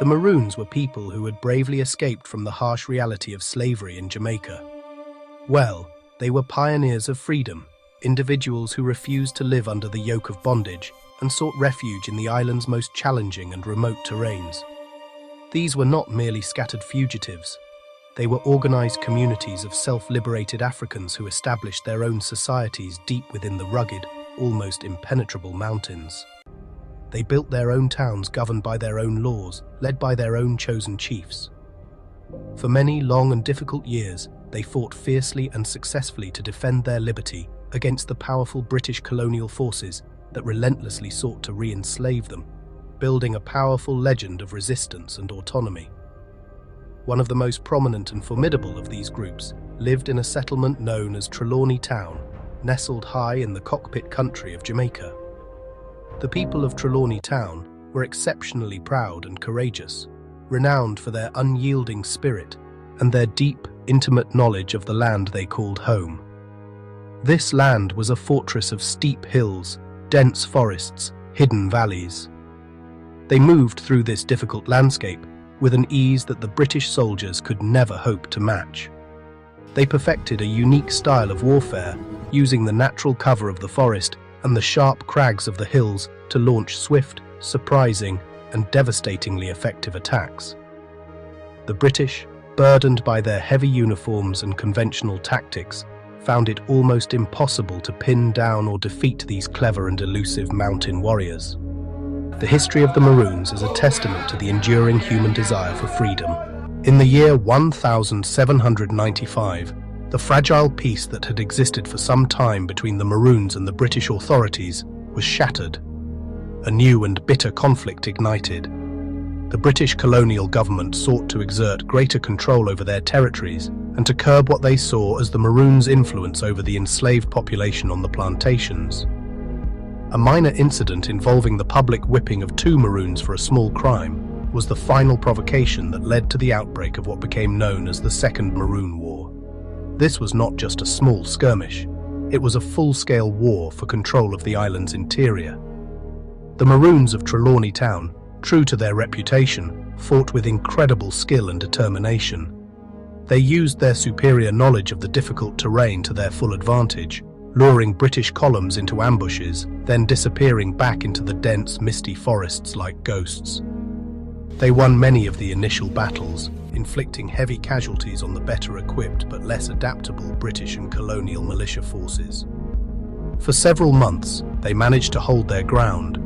The Maroons were people who had bravely escaped from the harsh reality of slavery in Jamaica. Well, they were pioneers of freedom, individuals who refused to live under the yoke of bondage and sought refuge in the island's most challenging and remote terrains. These were not merely scattered fugitives. They were organized communities of self-liberated Africans who established their own societies deep within the rugged, almost impenetrable mountains. They built their own towns governed by their own laws, led by their own chosen chiefs. For many long and difficult years, they fought fiercely and successfully to defend their liberty against the powerful British colonial forces that relentlessly sought to re-enslave them, building a powerful legend of resistance and autonomy. One of the most prominent and formidable of these groups lived in a settlement known as Trelawney Town, nestled high in the cockpit country of Jamaica. The people of Trelawney Town were exceptionally proud and courageous, renowned for their unyielding spirit and their deep, intimate knowledge of the land they called home. This land was a fortress of steep hills, dense forests, hidden valleys. They moved through this difficult landscape with an ease that the British soldiers could never hope to match. They perfected a unique style of warfare, using the natural cover of the forest and the sharp crags of the hills to launch swift, surprising, and devastatingly effective attacks. The British, burdened by their heavy uniforms and conventional tactics, found it almost impossible to pin down or defeat these clever and elusive mountain warriors. The history of the Maroons is a testament to the enduring human desire for freedom. In the year 1795, the fragile peace that had existed for some time between the Maroons and the British authorities was shattered. A new and bitter conflict ignited. The British colonial government sought to exert greater control over their territories and to curb what they saw as the Maroons' influence over the enslaved population on the plantations. A minor incident involving the public whipping of 2 Maroons for a small crime was the final provocation that led to the outbreak of what became known as the Second Maroon War. This was not just a small skirmish, it was a full-scale war for control of the island's interior. The Maroons of Trelawney Town, true to their reputation, fought with incredible skill and determination. They used their superior knowledge of the difficult terrain to their full advantage, luring British columns into ambushes, then disappearing back into the dense, misty forests like ghosts. They won many of the initial battles, inflicting heavy casualties on the better equipped but less adaptable British and colonial militia forces. For several months, they managed to hold their ground,